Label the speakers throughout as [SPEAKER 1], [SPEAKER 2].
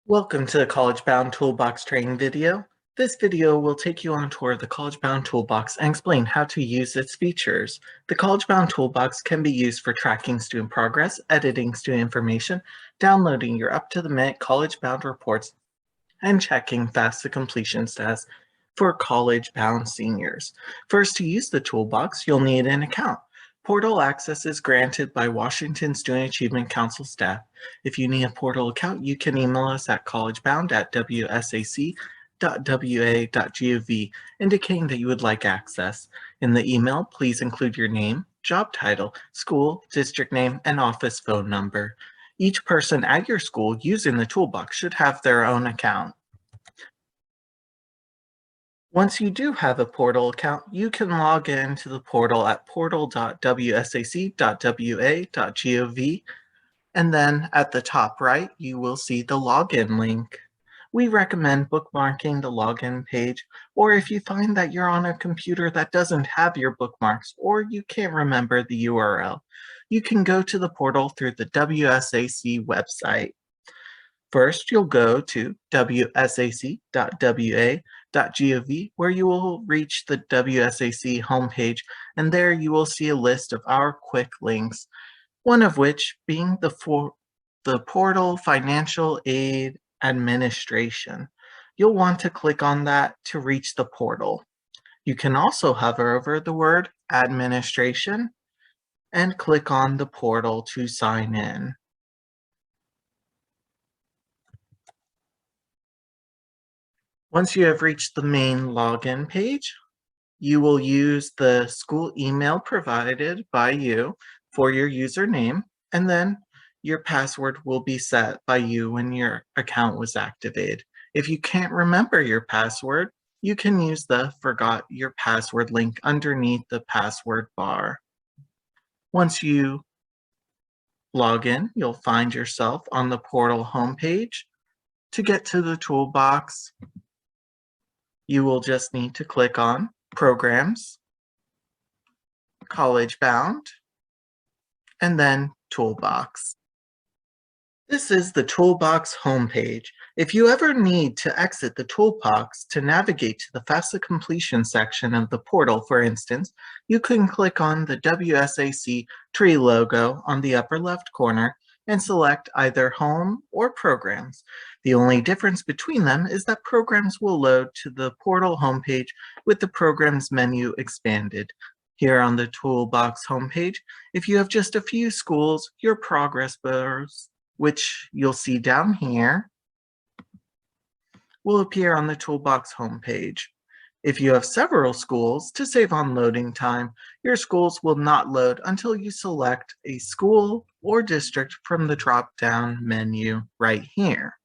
[SPEAKER 1] Welcome to the College Bound Toolbox training video. This video will take you on a tour of the College Bound Toolbox and explain how to use its features. The College Bound Toolbox can be used for tracking student progress, editing student information, downloading your up-to-the-minute College Bound reports, and checking FAFSA completion status for College Bound seniors. First, to use the Toolbox, you'll need an account. Portal access is granted by Washington Student Achievement Council staff. If you need a portal account, you can email us at collegebound@wsac.wa.gov indicating that you would like access. In the email, please include your name, job title, school, district name, and office phone number. Each person at your school using the Toolbox should have their own account. Once you do have a portal account, you can log into the portal at portal.wsac.wa.gov, and then at the top right, you will see the login link. We recommend bookmarking the login page, or if you find that you're on a computer that doesn't have your bookmarks or you can't remember the URL, you can go to the portal through the WSAC website. First, you'll go to wsac.wa.gov, where you will reach the WSAC homepage, and there you will see a list of our quick links, one of which being the portal Financial Aid Administration. You'll want to click on that to reach the portal. You can also hover over the word Administration and click on the portal to sign in. Once you have reached the main login page, you will use the school email provided by you for your username, and then your password will be set by you when your account was activated. If you can't remember your password, you can use the Forgot Your Password link underneath the password bar. Once you log in, you'll find yourself on the portal homepage. To get to the toolbox, you will just need to click on Programs, College Bound, and then Toolbox. This is the Toolbox homepage. If you ever need to exit the Toolbox to navigate to the FAFSA completion section of the portal, for instance, you can click on the WSAC tree logo on the upper left corner and select either Home or Programs. The only difference between them is that Programs will load to the portal homepage with the Programs menu expanded. Here on the Toolbox homepage, if you have just a few schools, your progress bars, which you'll see down here, will appear on the Toolbox homepage. If you have several schools, to save on loading time, your schools will not load until you select a school or district from the drop-down menu right here.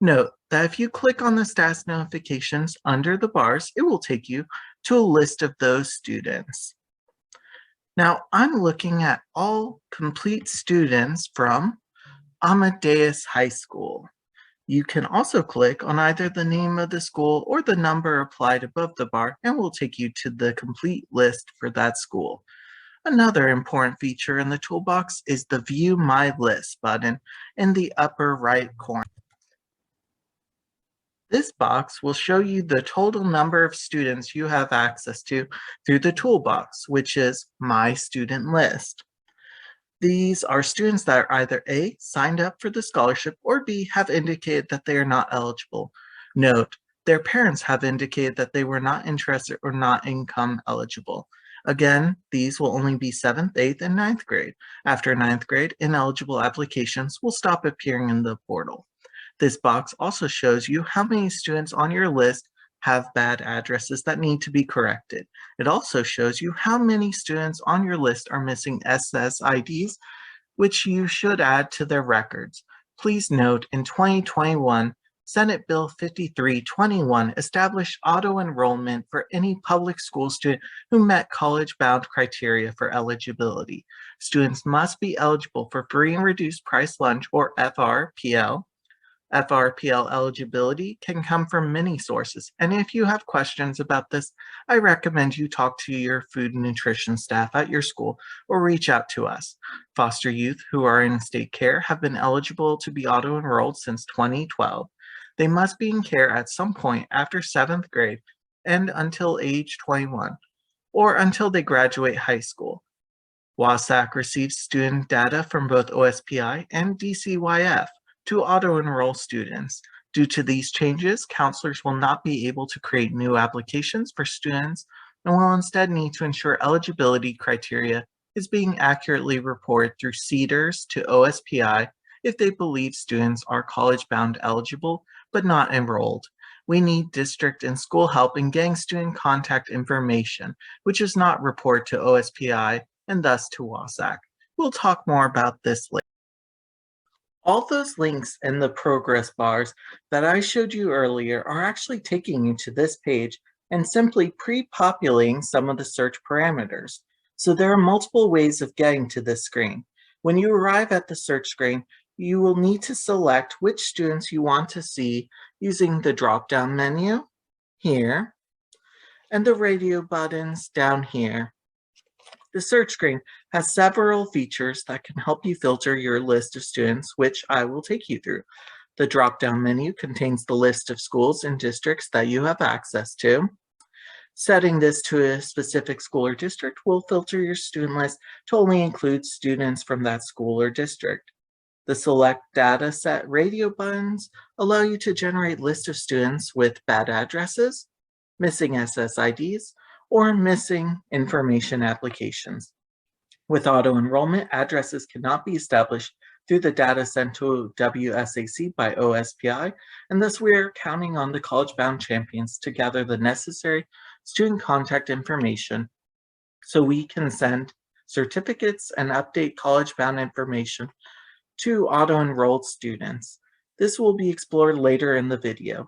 [SPEAKER 1] Note that if you click on the status notifications under the bars, it will take you to a list of those students. Now, I'm looking at all complete students from Amadeus High School. You can also click on either the name of the school or the number applied above the bar, and will take you to the complete list for that school. Another important feature in the Toolbox is the View My List button in the upper right corner. This box will show you the total number of students you have access to through the Toolbox, which is My Student List. These are students that are either A, signed up for the scholarship, or B, have indicated that they are not eligible. Note, their parents have indicated that they were not interested or not income eligible. Again, these will only be 7th, 8th, and 9th grade. After 9th grade, ineligible applications will stop appearing in the portal. This box also shows you how many students on your list have bad addresses that need to be corrected. It also shows you how many students on your list are missing SSIDs, which you should add to their records. Please note, in 2021, Senate Bill 5321 established auto-enrollment for any public school student who met college-bound criteria for eligibility. Students must be eligible for free and reduced price lunch, or FRPL, FRPL eligibility can come from many sources, and if you have questions about this, I recommend you talk to your food and nutrition staff at your school or reach out to us. Foster youth who are in state care have been eligible to be auto-enrolled since 2012. They must be in care at some point after 7th grade and until age 21, or until they graduate high school. WSAC receives student data from both OSPI and DCYF to auto-enroll students. Due to these changes, counselors will not be able to create new applications for students and will instead need to ensure eligibility criteria is being accurately reported through CEDARS to OSPI if they believe students are college-bound eligible but not enrolled. We need district and school help in getting student contact information, which is not reported to OSPI and thus to WSAC. We'll talk more about this later. All those links in the progress bars that I showed you earlier are actually taking you to this page and simply pre-populating some of the search parameters. So there are multiple ways of getting to this screen. When you arrive at the search screen, you will need to select which students you want to see using the drop-down menu here and the radio buttons down here. The search screen has several features that can help you filter your list of students, which I will take you through. The drop-down menu contains the list of schools and districts that you have access to. Setting this to a specific school or district will filter your student list to only include students from that school or district. The Select Data Set radio buttons allow you to generate lists of students with bad addresses, missing SSIDs, or missing information applications. With auto-enrollment, addresses cannot be established through the data sent to WSAC by OSPI, and thus we are counting on the college-bound champions to gather the necessary student contact information so we can send certificates and update college-bound information to auto-enrolled students. This will be explored later in the video.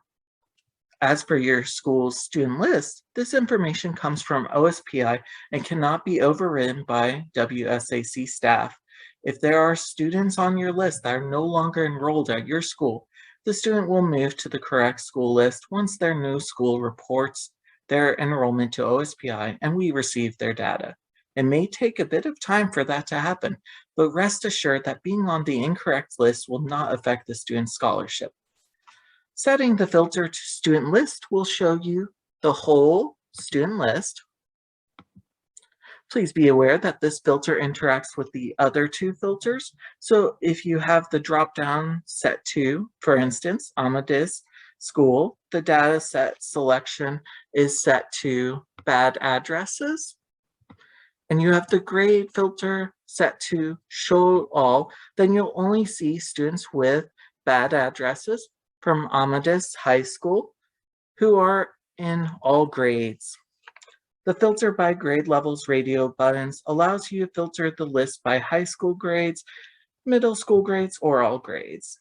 [SPEAKER 1] As for your school's student list, this information comes from OSPI and cannot be overridden by WSAC staff. If there are students on your list that are no longer enrolled at your school, the student will move to the correct school list once their new school reports their enrollment to OSPI and we receive their data. It may take a bit of time for that to happen, but rest assured that being on the incorrect list will not affect the student's scholarship. Setting the filter to student list will show you the whole student list. Please be aware that this filter interacts with the other two filters. So if you have the drop-down set to, for instance, Amadeus School, the data set selection is set to bad addresses. And you have the grade filter set to show all, then you'll only see students with bad addresses from Amadeus High School who are in all grades. The filter by grade levels radio buttons allows you to filter the list by high school grades, middle school grades, or all grades.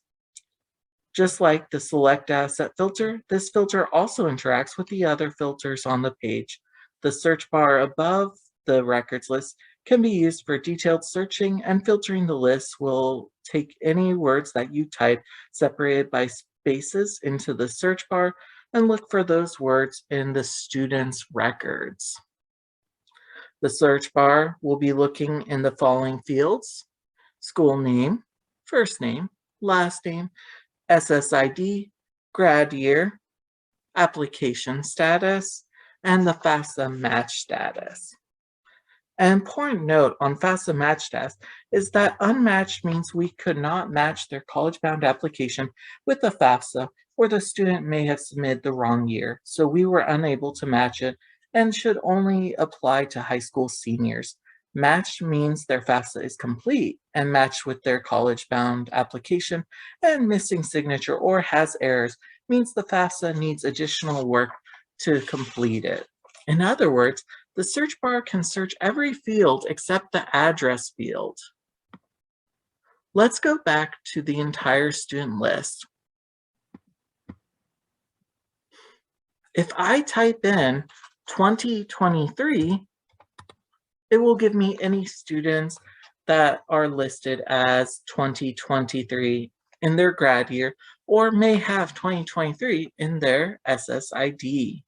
[SPEAKER 1] Just like the select asset filter, this filter also interacts with the other filters on the page. The search bar above the records list can be used for detailed searching, and filtering the list will take any words that you type separated by spaces into the search bar and look for those words in the student's records. The search bar will be looking in the following fields: school name, first name, last name, SSID, grad year, application status, and the FAFSA match status. An important note on FAFSA match status is that unmatched means we could not match their college-bound application with the FAFSA, or the student may have submitted the wrong year, so we were unable to match it and should only apply to high school seniors. Matched means their FAFSA is complete and matched with their college-bound application, and missing signature or has errors means the FAFSA needs additional work to complete it. In other words, the search bar can search every field except the address field. Let's go back to the entire student list. If I type in 2023, it will give me any students that are listed as 2023 in their grad year or may have 2023 in their SSID.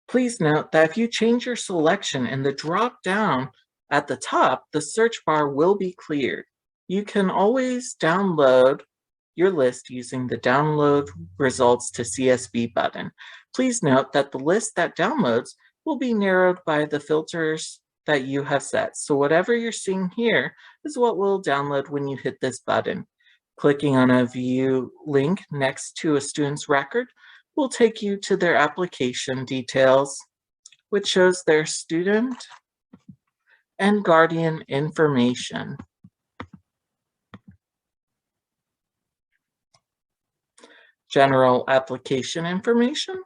[SPEAKER 1] Please note that if you change your selection in the drop down at the top, the search bar will be cleared. You can always download your list using the Download Results to CSV button. Please note that the list that downloads will be narrowed by the filters that you have set. So whatever you're seeing here is what will download when you hit this button. Clicking on a view link next to a student's record will take you to their application details, which shows their student and guardian information. General application information,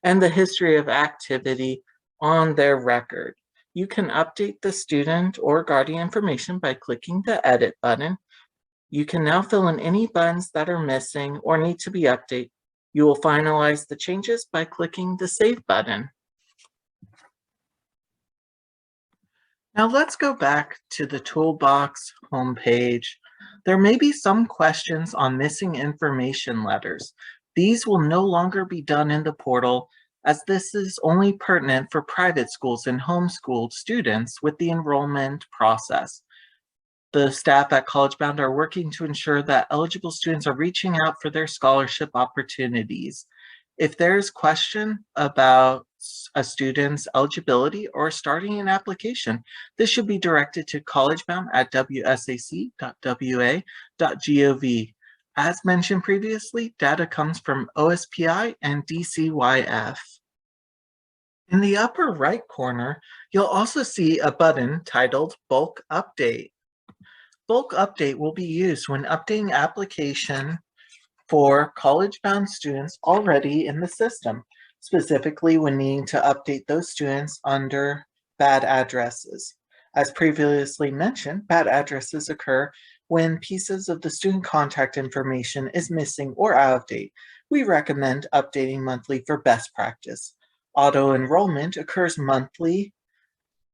[SPEAKER 1] and the history of activity on their record. You can update the student or guardian information by clicking the Edit button. You can now fill in any buttons that are missing or need to be updated. You will finalize the changes by clicking the Save button. Now let's go back to the Toolbox homepage. There may be some questions on missing information letters. These will no longer be done in the portal, as this is only pertinent for private schools and homeschooled students with the enrollment process. The staff at College Bound are working to ensure that eligible students are reaching out for their scholarship opportunities. If there's question about a student's eligibility or starting an application, this should be directed to collegebound at wsac.wa.gov. As mentioned previously, data comes from OSPI and DCYF. In the upper right corner, you'll also see a button titled Bulk Update. Bulk Update will be used when updating application for college-bound students already in the system, specifically when needing to update those students under bad addresses. As previously mentioned, bad addresses occur when pieces of the student contact information is missing or out of date. We recommend updating monthly for best practice. Auto-enrollment occurs monthly.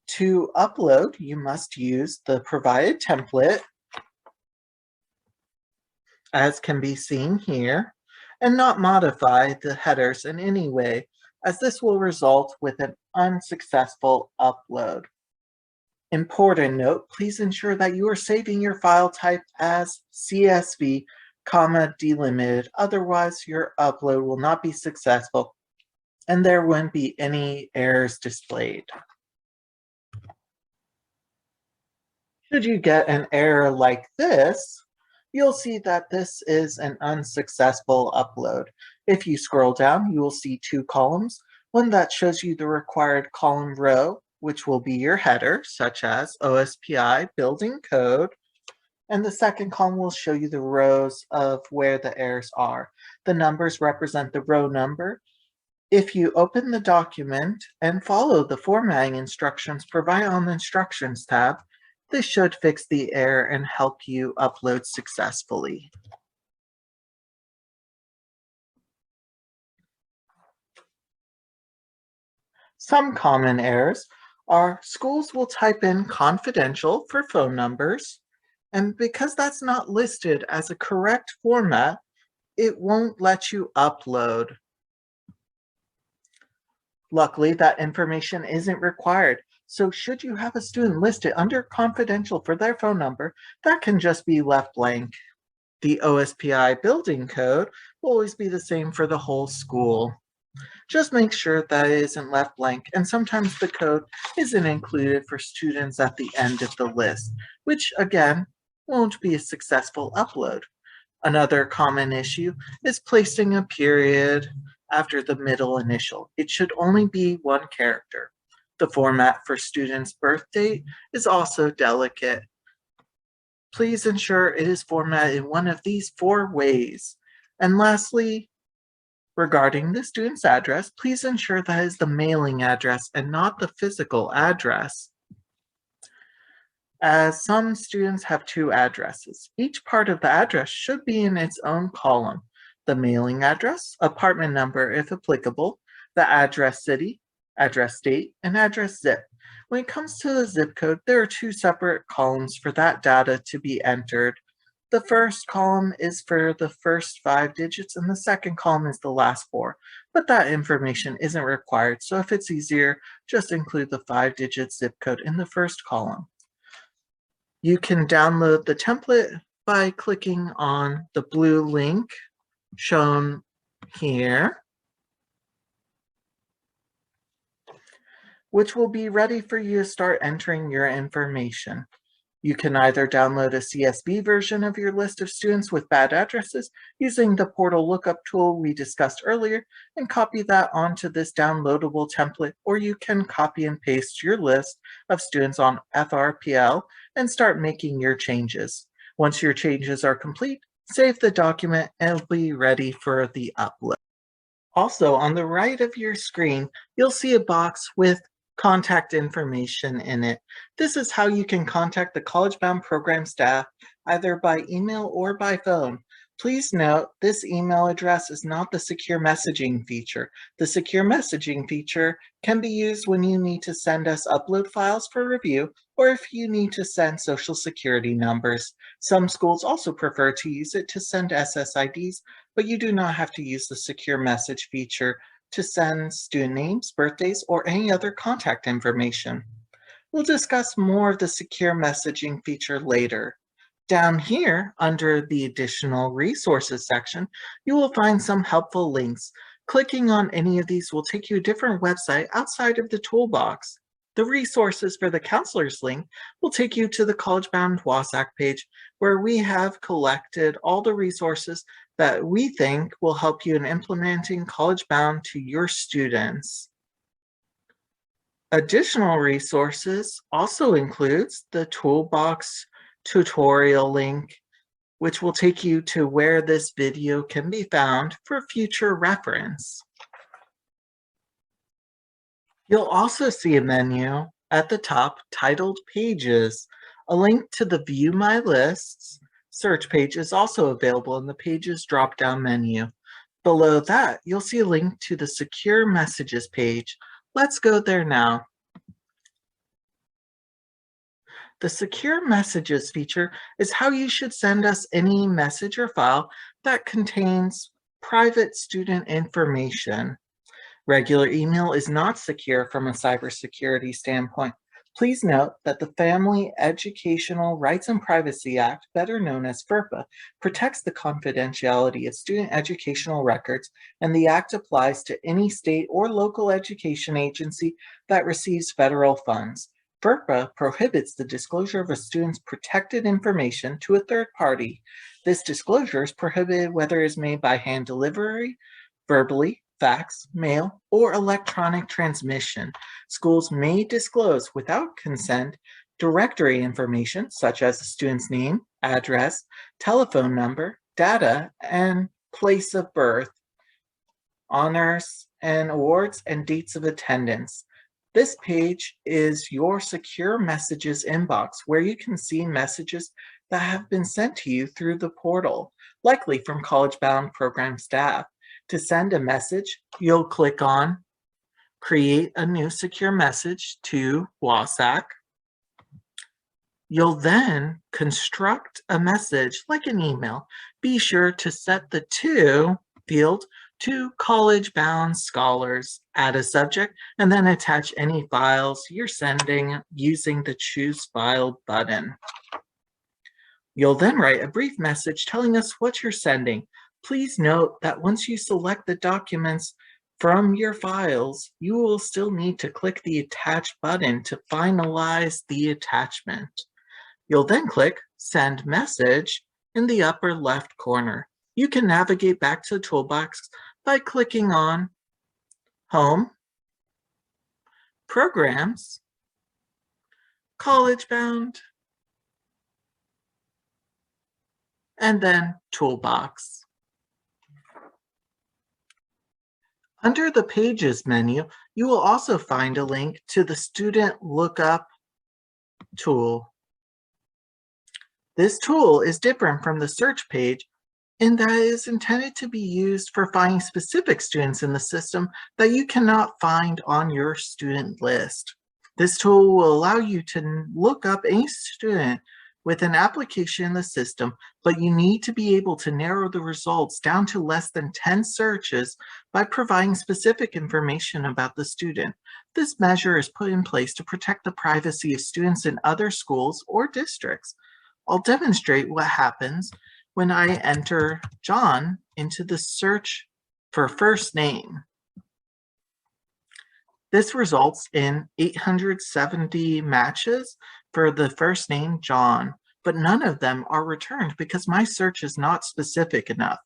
[SPEAKER 1] To upload, you must use the provided template, as can be seen here, and not modify the headers in any way, as this will result with an unsuccessful upload. Important note, please ensure that you are saving your file type as CSV, delimited, otherwise your upload will not be successful and there won't be any errors displayed. Should you get an error like this, you'll see that this is an unsuccessful upload. If you scroll down, you will see two columns, one that shows you the required column row, which will be your header, such as OSPI, building code, and the second column will show you the rows of where the errors are. The numbers represent the row number. If you open the document and follow the formatting instructions provided on the Instructions tab, this should fix the error and help you upload successfully. Some common errors are schools will type in confidential for phone numbers, and because that's not listed as a correct format, it won't let you upload. Luckily, that information isn't required. So should you have a student listed under confidential for their phone number, that can just be left blank. The OSPI building code will always be the same for the whole school. Just make sure that it isn't left blank, and sometimes the code isn't included for students at the end of the list, which again, won't be a successful upload. Another common issue is placing a period after the middle initial. It should only be one character. The format for students' birth date is also delicate. Please ensure it is formatted in one of these 4 ways. And lastly, regarding the student's address, please ensure that is the mailing address and not the physical address, as some students have 2 addresses. Each part of the address should be in its own column. The mailing address, apartment number if applicable, the address city, address state, and address zip. When it comes to the zip code, there are two separate columns for that data to be entered. The first column is for the first 5 digits, and the second column is the last 4. But that information isn't required, so if it's easier, just include the 5-digit zip code in the first column. You can download the template by clicking on the blue link shown here, which will be ready for you to start entering your information. You can either download a CSV version of your list of students with bad addresses using the portal lookup tool we discussed earlier and copy that onto this downloadable template, or you can copy and paste your list of students on FRPL and start making your changes. Once your changes are complete, save the document and it'll be ready for the upload. Also, on the right of your screen, you'll see a box with contact information in it. This is how you can contact the College Bound program staff either by email or by phone. Please note, this email address is not the secure messaging feature. The secure messaging feature can be used when you need to send us upload files for review or if you need to send social security numbers. Some schools also prefer to use it to send SSIDs, but you do not have to use the secure message feature to send student names, birthdays, or any other contact information. We'll discuss more of the secure messaging feature later. Down here, under the additional resources section, you will find some helpful links. Clicking on any of these will take you to a different website outside of the toolbox. The resources for the counselors link will take you to the College Bound WSAC page, where we have collected all the resources that we think will help you in implementing College Bound to your students. Additional resources also includes the Toolbox tutorial link, which will take you to where this video can be found for future reference. You'll also see a menu at the top titled Pages. A link to the View My Lists search page is also available in the Pages drop-down menu. Below that, you'll see a link to the Secure Messages page. Let's go there now. The Secure Messages feature is how you should send us any message or file that contains private student information. Regular email is not secure from a cybersecurity standpoint. Please note that the Family Educational Rights and Privacy Act, better known as FERPA, protects the confidentiality of student educational records, and the act applies to any state or local education agency that receives federal funds. FERPA prohibits the disclosure of a student's protected information to a third party. This disclosure is prohibited whether it is made by hand delivery, verbally, fax, mail, or electronic transmission. Schools may disclose without consent directory information such as the student's name, address, telephone number, data, and place of birth, honors and awards, and dates of attendance. This page is your secure messages inbox where you can see messages that have been sent to you through the portal, likely from College Bound program staff. To send a message, you'll click on Create a new secure message to WSAC. You'll then construct a message like an email. Be sure to set the To field to College Bound Scholars. Add a subject and then attach any files you're sending using the Choose File button. You'll then write a brief message telling us what you're sending. Please note that once you select the documents from your files, you will still need to click the Attach button to finalize the attachment. You'll then click Send Message in the upper left corner. You can navigate back to the toolbox by clicking on Home, Programs, College Bound, and then Toolbox. Under the Pages menu, you will also find a link to the Student Lookup tool. This tool is different from the search page and that is intended to be used for finding specific students in the system that you cannot find on your student list. This tool will allow you to look up any student with an application in the system, but you need to be able to narrow the results down to less than 10 searches by providing specific information about the student. This measure is put in place to protect the privacy of students in other schools or districts. I'll demonstrate what happens when I enter John into the search for first name. This results in 870 matches for the first name John, but none of them are returned because my search is not specific enough.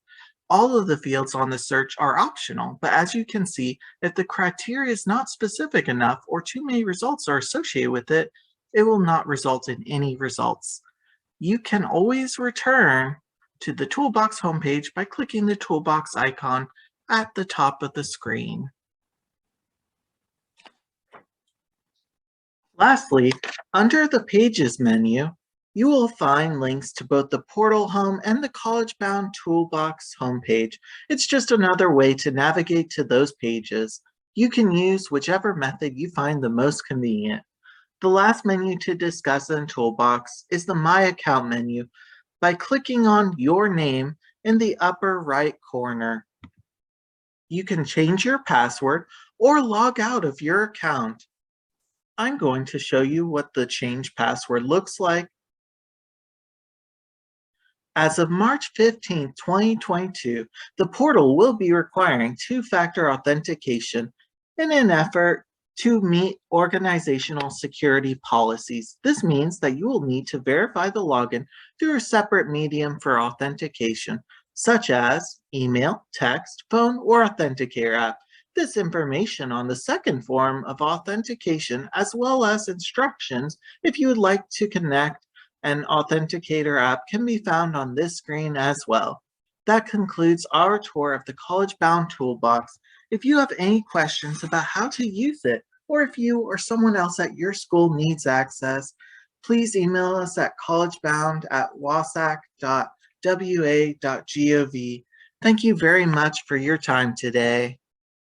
[SPEAKER 1] All of the fields on the search are optional, but as you can see, if the criteria is not specific enough or too many results are associated with it, it will not result in any results. You can always return to the Toolbox homepage by clicking the Toolbox icon at the top of the screen. Lastly, under the Pages menu, you will find links to both the Portal Home and the College Bound Toolbox homepage. It's just another way to navigate to those pages. You can use whichever method you find the most convenient. The last menu to discuss in Toolbox is the My Account menu. By clicking on your name in the upper right corner, you can change your password or log out of your account. I'm going to show you what the change password looks like. As of March 15, 2022, the portal will be requiring two-factor authentication in an effort to meet organizational security policies. This means that you will need to verify the login through a separate medium for authentication, such as email, text, phone, or authenticator app. This information on the second form of authentication, as well as instructions if you would like to connect an authenticator app, can be found on this screen as well. That concludes our tour of the College Bound Toolbox. If you have any questions about how to use it, or if you or someone else at your school needs access, please email us at collegebound@wasac.wa.gov. Thank you very much for your time today.